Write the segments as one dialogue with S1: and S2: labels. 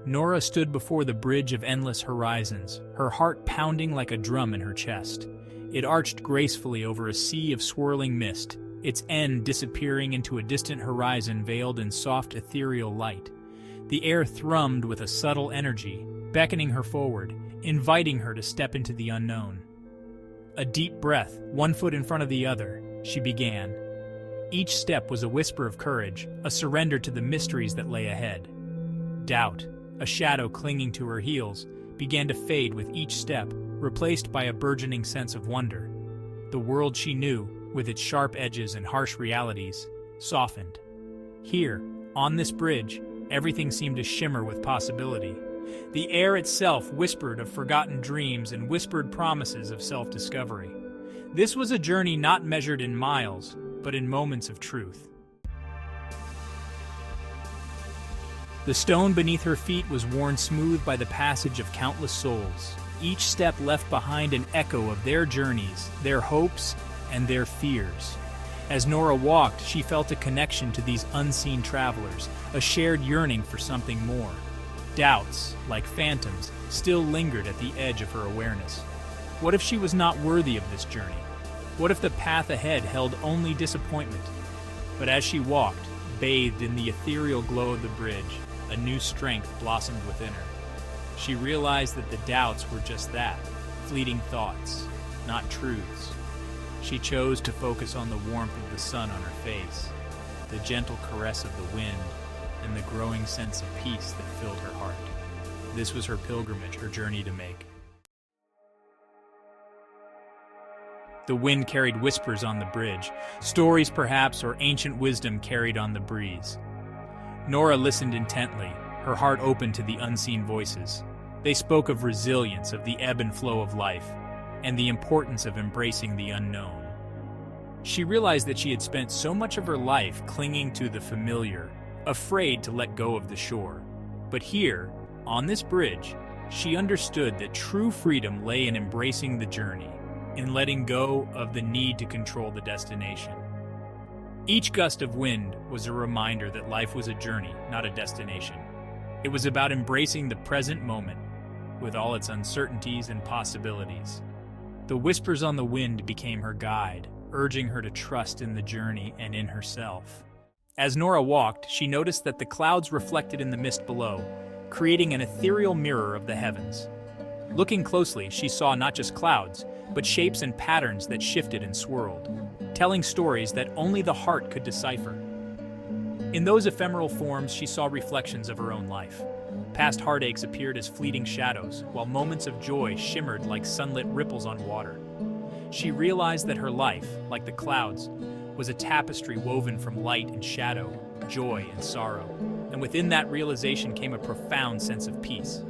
S1: Nora stood before the bridge of endless horizons, her heart pounding like a drum in her chest. It arched gracefully over a sea of swirling mist, its end disappearing into a distant horizon veiled in soft ethereal light. The air thrummed with a subtle energy, beckoning her forward, inviting her to step into the unknown. A deep breath, one foot in front of the other, she began. Each step was a whisper of courage, a surrender to the mysteries that lay ahead. Doubt, a shadow clinging to her heels, began to fade with each step, replaced by a burgeoning sense of wonder. The world she knew, with its sharp edges and harsh realities, softened. Here, on this bridge, everything seemed to shimmer with possibility. The air itself whispered of forgotten dreams and whispered promises of self-discovery. This was a journey not measured in miles, but in moments of truth. The stone beneath her feet was worn smooth by the passage of countless souls. Each step left behind an echo of their journeys, their hopes, and their fears. As Nora walked, she felt a connection to these unseen travelers, a shared yearning for something more. Doubts, like phantoms, still lingered at the edge of her awareness. What if she was not worthy of this journey? What if the path ahead held only disappointment? But as she walked, bathed in the ethereal glow of the bridge, a new strength blossomed within her. She realized that the doubts were just that, fleeting thoughts, not truths. She chose to focus on the warmth of the sun on her face, the gentle caress of the wind, and the growing sense of peace that filled her heart. This was her pilgrimage, her journey to make. The wind carried whispers on the bridge, stories perhaps, or ancient wisdom carried on the breeze. Nora listened intently, her heart open to the unseen voices. They spoke of resilience, of the ebb and flow of life, and the importance of embracing the unknown. She realized that she had spent so much of her life clinging to the familiar, afraid to let go of the shore. But here, on this bridge, she understood that true freedom lay in embracing the journey, in letting go of the need to control the destination. Each gust of wind was a reminder that life was a journey, not a destination. It was about embracing the present moment, with all its uncertainties and possibilities. The whispers on the wind became her guide, urging her to trust in the journey and in herself. As Nora walked, she noticed that the clouds reflected in the mist below, creating an ethereal mirror of the heavens. Looking closely, she saw not just clouds, but shapes and patterns that shifted and swirled, telling stories that only the heart could decipher. In those ephemeral forms, she saw reflections of her own life. Past heartaches appeared as fleeting shadows, while moments of joy shimmered like sunlit ripples on water. She realized that her life, like the clouds, was a tapestry woven from light and shadow, joy and sorrow, and within that realization came a profound sense of peace.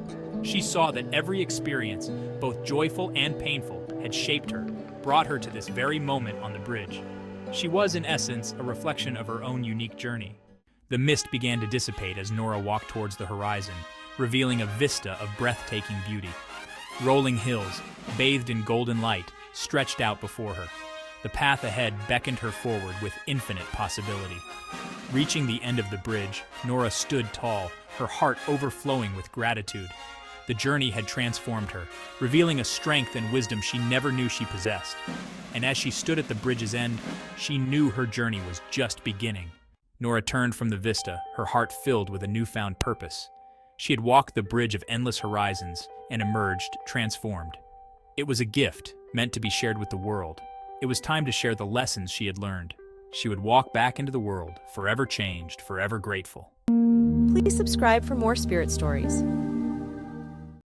S1: She saw that every experience, both joyful and painful, had shaped her, brought her to this very moment on the bridge. She was, in essence, a reflection of her own unique journey. The mist began to dissipate as Nora walked towards the horizon, revealing a vista of breathtaking beauty. Rolling hills, bathed in golden light, stretched out before her. The path ahead beckoned her forward with infinite possibility. Reaching the end of the bridge, Nora stood tall, her heart overflowing with gratitude. The journey had transformed her, revealing a strength and wisdom she never knew she possessed. And as she stood at the bridge's end, she knew her journey was just beginning. Nora turned from the vista, her heart filled with a newfound purpose. She had walked the bridge of endless horizons and emerged transformed. It was a gift, meant to be shared with the world. It was time to share the lessons she had learned. She would walk back into the world, forever changed, forever grateful.
S2: Please subscribe for more spirit stories.